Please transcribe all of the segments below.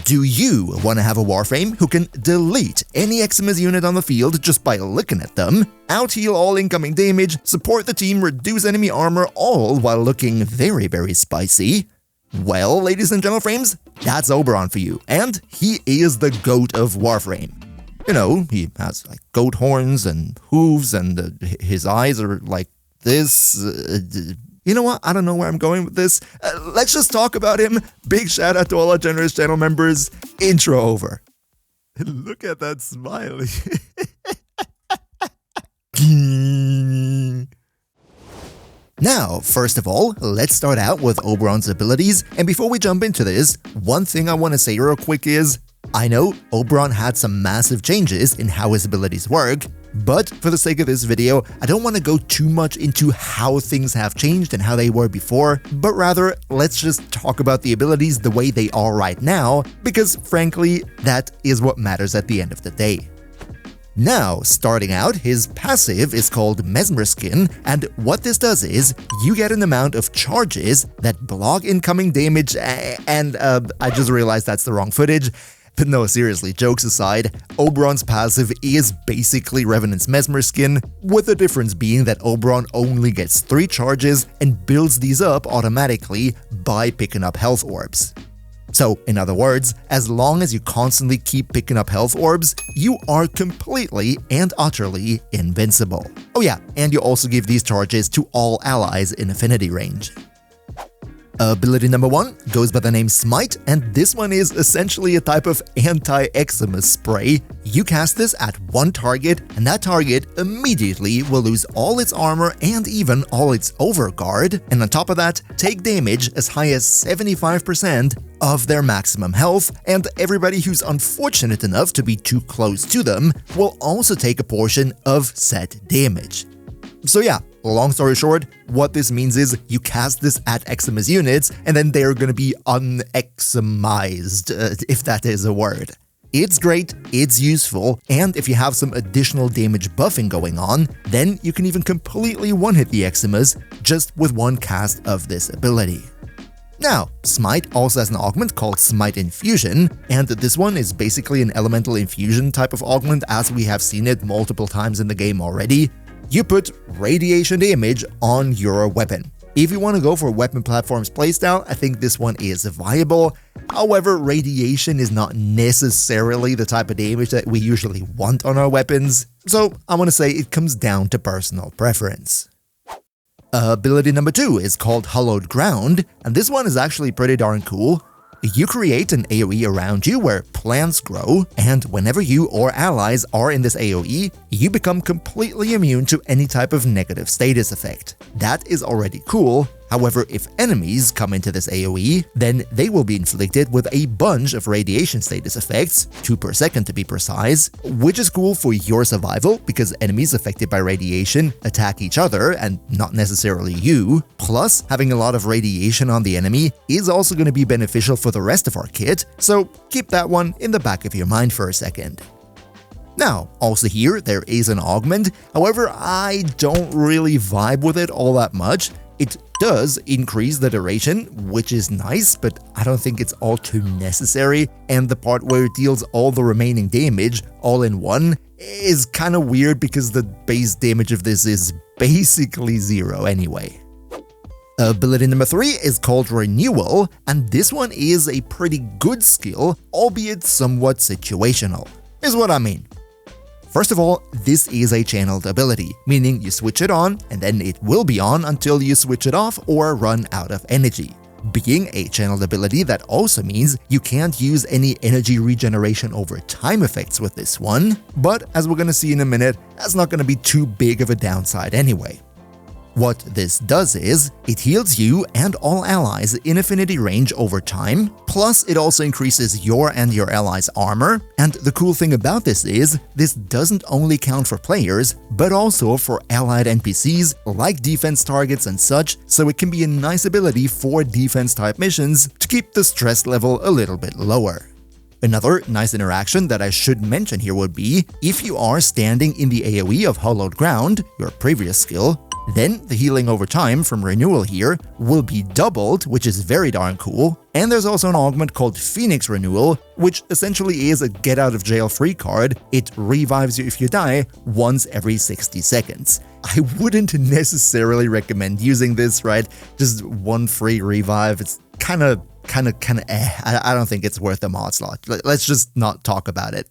Do you want to have a Warframe who can delete any Eximus unit on the field just by looking at them, out-heal all incoming damage, support the team, reduce enemy armor, all while looking very, very spicy? Well, ladies and gentlemen, that's Oberon for you, and he is the GOAT of Warframe. You know, he has like goat horns and hooves, and his eyes are like this. You know what? I don't know where I'm going with this. Let's just talk about him. Big shout out to all our generous channel members. Intro over. Look at that smiley. Now, first of all, let's start out with Oberon's abilities. And before we jump into this, one thing I want to say real quick is, I know Oberon had some massive changes in how his abilities work, but for the sake of this video, I don't want to go too much into how things have changed and how they were before, but rather, let's just talk about the abilities the way they are right now, because frankly, that is what matters at the end of the day. Now, starting out, his passive is called Mesmer Skin, and what this does is, you get an amount of charges that block incoming damage, and I just realized that's the wrong footage. But no, seriously, jokes aside, Oberon's passive is basically Revenant's Mesmer Skin, with the difference being that Oberon only gets 3 charges and builds these up automatically by picking up health orbs. So, in other words, as long as you constantly keep picking up health orbs, you are completely and utterly invincible. Oh yeah, and you also give these charges to all allies in affinity range. Ability number 1 goes by the name Smite, and this one is essentially a type of anti-Eximus spray. You cast this at one target, and that target immediately will lose all its armor and even all its overguard, and on top of that, take damage as high as 75% of their maximum health, and everybody who's unfortunate enough to be too close to them will also take a portion of said damage. So yeah, long story short, what this means is you cast this at Eximus units, and then they're gonna be un-Eximized, if that is a word. It's great, it's useful, and if you have some additional damage buffing going on, then you can even completely one-hit the Eximus just with one cast of this ability. Now, Smite also has an augment called Smite Infusion, and this one is basically an elemental infusion type of augment as we have seen it multiple times in the game already. You put radiation damage on your weapon. If you want to go for weapon platforms playstyle, I think this one is viable. However, radiation is not necessarily the type of damage that we usually want on our weapons, so I want to say it comes down to personal preference. Ability number 2 is called Hallowed Ground, and this one is actually pretty darn cool. You create an AoE around you where plants grow, and whenever you or allies are in this AoE, you become completely immune to any type of negative status effect. That is already cool. However, if enemies come into this AoE, then they will be inflicted with a bunch of radiation status effects, 2 per second to be precise, which is cool for your survival because enemies affected by radiation attack each other and not necessarily you. Plus, having a lot of radiation on the enemy is also going to be beneficial for the rest of our kit, so keep that one in the back of your mind for a second. Now, also here, there is an augment, however, I don't really vibe with it all that much. It does increase the duration, which is nice, but I don't think it's all too necessary, and the part where it deals all the remaining damage all in one is kinda weird because the base damage of this is basically 0 anyway. Ability number 3 is called Renewal, and this one is a pretty good skill, albeit somewhat situational. Here's what I mean. First of all, this is a channeled ability, meaning you switch it on and then it will be on until you switch it off or run out of energy. Being a channeled ability, that also means you can't use any energy regeneration over time effects with this one, but as we're gonna see in a minute, that's not gonna be too big of a downside anyway. What this does is, it heals you and all allies in affinity range over time, plus it also increases your and your allies' armor, and the cool thing about this is, this doesn't only count for players, but also for allied NPCs like defense targets and such, so it can be a nice ability for defense type missions to keep the stress level a little bit lower. Another nice interaction that I should mention here would be, if you are standing in the AoE of Hallowed Ground, your previous skill, Then the healing over time from Renewal here will be doubled, which is very darn cool. And there's also an augment called Phoenix Renewal, which essentially is a get out of jail free card. It revives you if you die once every 60 seconds. I wouldn't necessarily recommend using this, right? Just one free revive. It's kind of I don't think it's worth the mod slot. Let's just not talk about it.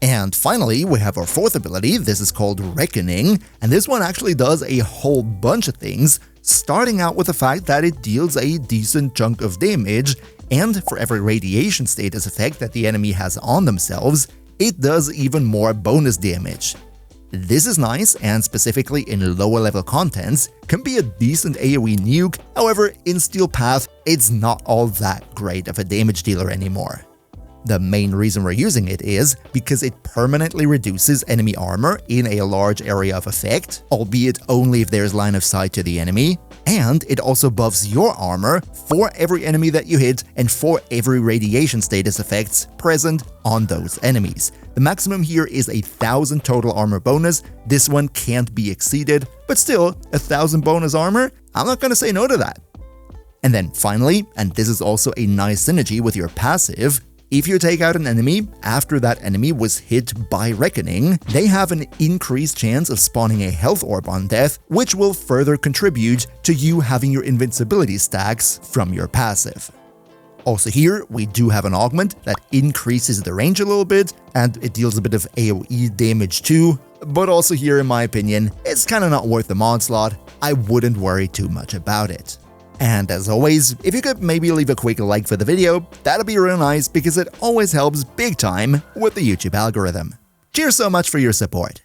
And finally, we have our fourth ability. This is called Reckoning, and this one actually does a whole bunch of things, starting out with the fact that it deals a decent chunk of damage, and for every radiation status effect that the enemy has on themselves, it does even more bonus damage. This is nice, and specifically in lower level contents, can be a decent AoE nuke. However, in Steel Path, it's not all that great of a damage dealer anymore. The main reason we're using it is because it permanently reduces enemy armor in a large area of effect, albeit only if there's line of sight to the enemy, and it also buffs your armor for every enemy that you hit and for every radiation status effects present on those enemies. The maximum here is 1,000 total armor bonus. This one can't be exceeded, but still, 1,000 bonus armor? I'm not gonna say no to that. And then finally, and this is also a nice synergy with your passive, if you take out an enemy after that enemy was hit by Reckoning, they have an increased chance of spawning a health orb on death, which will further contribute to you having your invincibility stacks from your passive. Also here, we do have an augment that increases the range a little bit, and it deals a bit of AoE damage too, but also here in my opinion, it's kinda not worth the mod slot. I wouldn't worry too much about it. And as always, if you could maybe leave a quick like for the video, that'd be real nice because it always helps big time with the YouTube algorithm. Cheers so much for your support.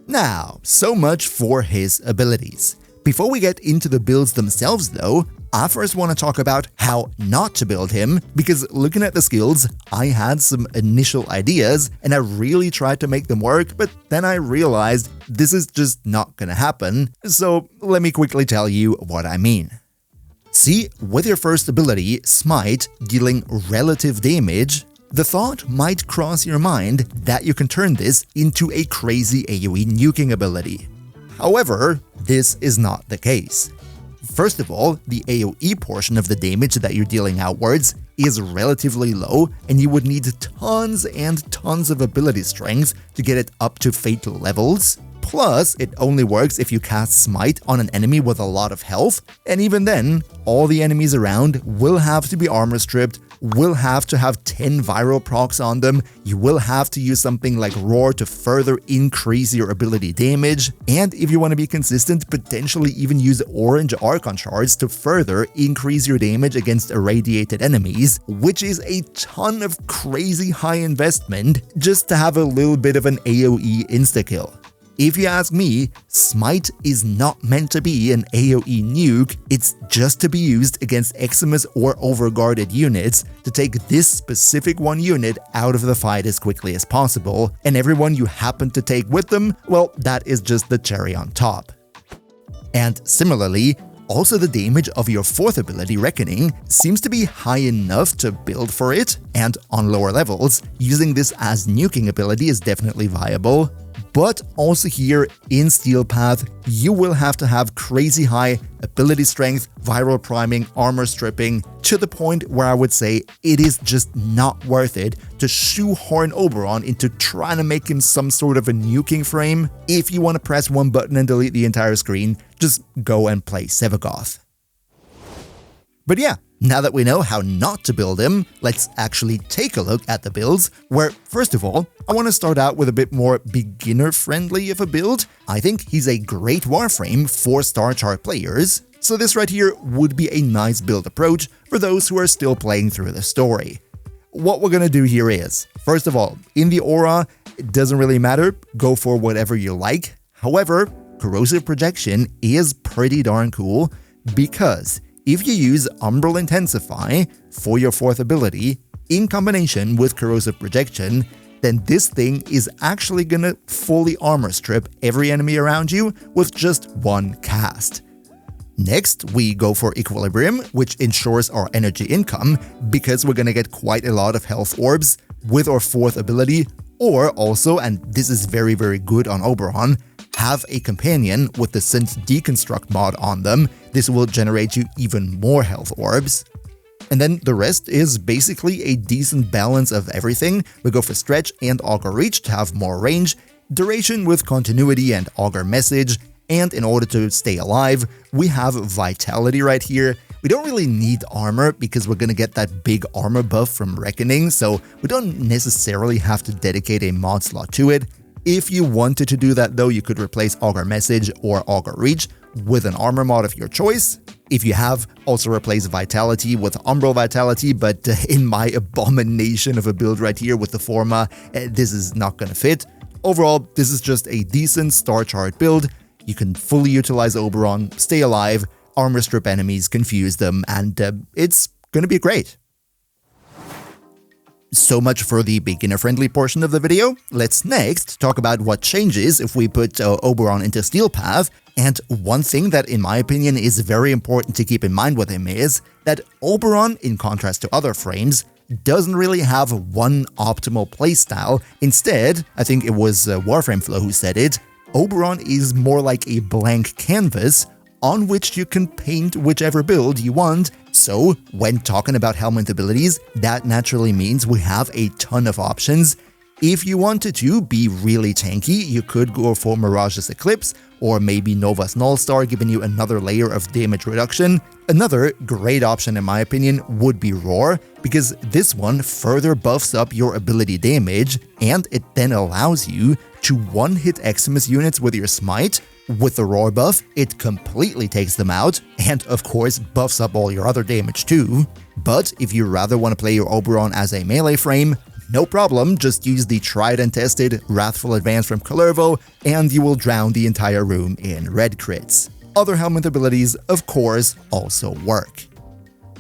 Now, so much for his abilities. Before we get into the builds themselves though, I first want to talk about how not to build him, because looking at the skills, I had some initial ideas and I really tried to make them work, but then I realized this is just not gonna happen, so let me quickly tell you what I mean. See, with your first ability, Smite, dealing relative damage, the thought might cross your mind that you can turn this into a crazy AoE nuking ability. However, this is not the case. First of all, the AoE portion of the damage that you're dealing outwards is relatively low, and you would need tons and tons of ability strength to get it up to fatal levels. Plus, it only works if you cast Smite on an enemy with a lot of health, and even then, all the enemies around will have to be armor stripped, will have to have 10 viral procs on them, you will have to use something like Roar to further increase your ability damage, and if you want to be consistent, potentially even use orange Archon shards to further increase your damage against irradiated enemies, which is a ton of crazy high investment just to have a little bit of an AoE insta-kill. If you ask me, Smite is not meant to be an AoE nuke, it's just to be used against Eximus or overguarded units to take this specific one unit out of the fight as quickly as possible, and everyone you happen to take with them, well, that is just the cherry on top. And similarly, also the damage of your fourth ability, Reckoning, seems to be high enough to build for it, and on lower levels, using this as nuking ability is definitely viable. But also here in Steel Path, you will have to have crazy high ability strength, viral priming, armor stripping, to the point where I would say it is just not worth it to shoehorn Oberon into trying to make him some sort of a nuking frame. If you want to press one button and delete the entire screen, just go and play Sevagoth. But yeah, now that we know how not to build him, let's actually take a look at the builds, where first of all, I want to start out with a bit more beginner-friendly of a build. I think he's a great Warframe for Star Chart players, so this right here would be a nice build approach for those who are still playing through the story. What we're gonna do here is, first of all, in the aura, it doesn't really matter, go for whatever you like. However, Corrosive Projection is pretty darn cool, because if you use Umbral Intensify for your fourth ability, in combination with Corrosive Projection, then this thing is actually gonna fully armor strip every enemy around you with just one cast. Next, we go for Equilibrium, which ensures our energy income, because we're gonna get quite a lot of health orbs with our fourth ability, or also, and this is very good on Oberon, have a companion with the Synth Deconstruct mod on them. This will generate you even more health orbs. And then the rest is basically a decent balance of everything. We go for Stretch and Augur Reach to have more range, Duration with Continuity and Augur Message, and in order to stay alive, we have Vitality right here. We don't really need armor because we're gonna get that big armor buff from Reckoning, so we don't necessarily have to dedicate a mod slot to it. If you wanted to do that though, you could replace Augur Message or Augur Reach with an armor mod of your choice. If you have, also replace Vitality with Umbral Vitality, but in my abomination of a build right here with the Forma, this is not gonna fit. Overall, this is just a decent star chart build. You can fully utilize Oberon, stay alive, armor strip enemies, confuse them, and it's gonna be great. So much for the beginner-friendly portion of the video. Let's next talk about what changes if we put Oberon into Steel Path. And one thing that, in my opinion, is very important to keep in mind with him is that Oberon, in contrast to other frames, doesn't really have one optimal playstyle. Instead, I think it was WarframeFlo who said it, Oberon is more like a blank canvas on which you can paint whichever build you want. So, when talking about helmet abilities, that naturally means we have a ton of options. If you wanted to be really tanky, you could go for Mirage's Eclipse, or maybe Nova's Nullstar, giving you another layer of damage reduction. Another great option in my opinion would be Roar, because this one further buffs up your ability damage, and it then allows you to one-hit Eximus units with your Smite. With the Roar buff, it completely takes them out, and of course buffs up all your other damage too. But if you rather want to play your Oberon as a melee frame, no problem, just use the tried and tested Wrathful Advance from Kullervo, and you will drown the entire room in red crits. Other helmet abilities, of course, also work.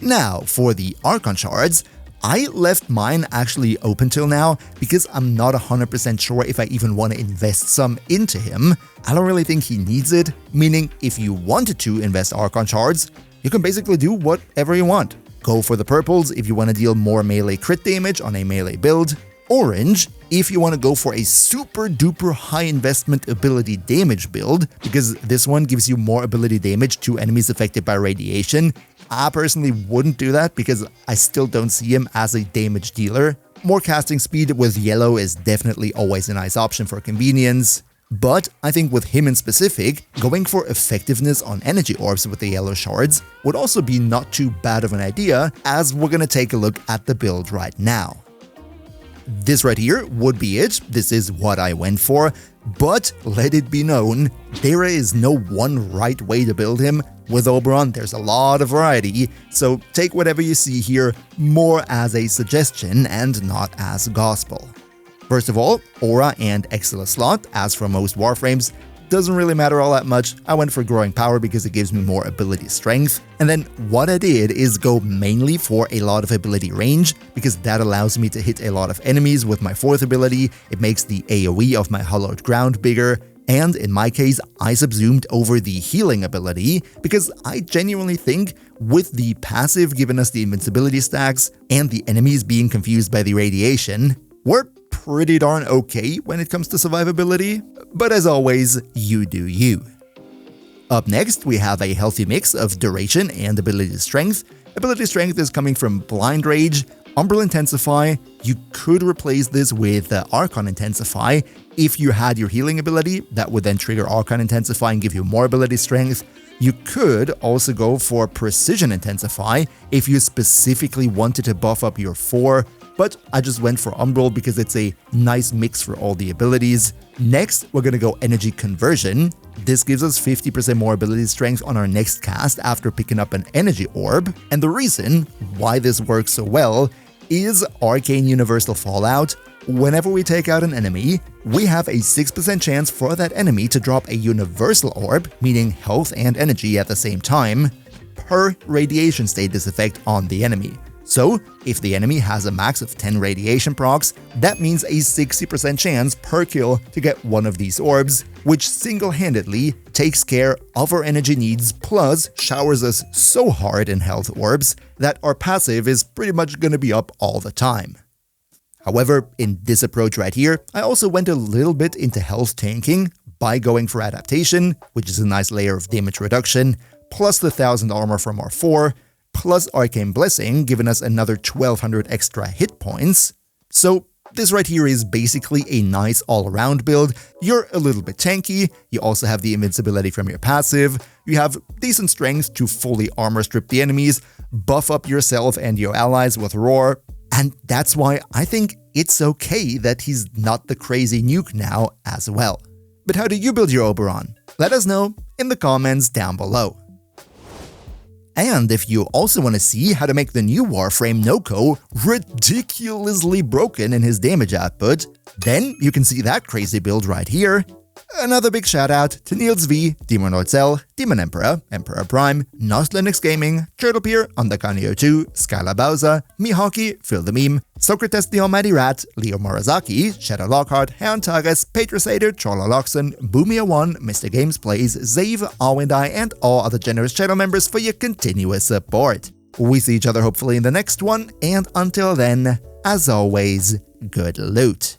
Now, for the Archon Shards, I left mine actually open till now because I'm not 100% sure if I even want to invest some into him. I don't really think he needs it, meaning if you wanted to invest Archon Shards, you can basically do whatever you want. Go for the purples if you want to deal more melee crit damage on a melee build, orange if you want to go for a super duper high investment ability damage build, because this one gives you more ability damage to enemies affected by radiation. I personally wouldn't do that because I still don't see him as a damage dealer. More casting speed with yellow is definitely always a nice option for convenience. But I think with him in specific, going for effectiveness on energy orbs with the yellow shards would also be not too bad of an idea, as we're gonna take a look at the build right now. This right here would be it. This is what I went for, but let it be known, there is no one right way to build him. With Oberon, there's a lot of variety, so take whatever you see here more as a suggestion and not as gospel. First of all, Aura and Exila slot, as for most Warframes, doesn't really matter all that much. I went for Growing Power because it gives me more ability strength. And then what I did is go mainly for a lot of ability range, because that allows me to hit a lot of enemies with my 4th ability. It makes the AoE of my Hallowed Ground bigger. And in my case, I subsumed over the healing ability, because I genuinely think with the passive giving us the invincibility stacks and the enemies being confused by the radiation, we're pretty darn okay when it comes to survivability, but as always, you do you. Up next, we have a healthy mix of duration and ability strength. Ability strength is coming from Blind Rage, Umbral Intensify. You could replace this with Archon Intensify. If you had your healing ability, that would then trigger Archon Intensify and give you more ability strength. You could also go for Precision Intensify if you specifically wanted to buff up your 4, but I just went for Umbral because it's a nice mix for all the abilities. Next, we're gonna go Energy Conversion. This gives us 50% more ability strength on our next cast after picking up an Energy Orb, and the reason why this works so well is Arcane Universal Fallout. Whenever we take out an enemy, we have a 6% chance for that enemy to drop a Universal Orb, meaning health and energy at the same time, per radiation status effect on the enemy. So, if the enemy has a max of 10 radiation procs, that means a 60% chance per kill to get one of these orbs, which single-handedly takes care of our energy needs, plus showers us so hard in health orbs that our passive is pretty much gonna be up all the time. However, in this approach right here, I also went a little bit into health tanking, by going for adaptation, which is a nice layer of damage reduction, plus the 1000 armor from R4, plus Arcane Blessing, giving us another 1200 extra hit points. So this right here is basically a nice all-around build. You're a little bit tanky, you also have the invincibility from your passive, you have decent strength to fully armor strip the enemies, buff up yourself and your allies with Roar, and that's why I think it's okay that he's not the crazy nuke now as well. But how do you build your Oberon? Let us know in the comments down below. And if you also want to see how to make the new Warframe Noko ridiculously broken in his damage output, then you can see that crazy build right here. Another big shout out to Niels V, Demon Nordsel, Demon Emperor, Emperor Prime, Nost Linux Gaming, Turtlepeer, Underkani02, Skylar Bowser, Mihawki, Phil the Meme, Socrates the Almighty Rat, Leo Morizaki, Shadow Lockhart, Hound Tagas, Patrasator, Troller Loxon, Boomia1, Mr. Games Plays, Zave, Arwindai, and all other generous channel members for your continuous support. We see each other hopefully in the next one, and until then, as always, good loot.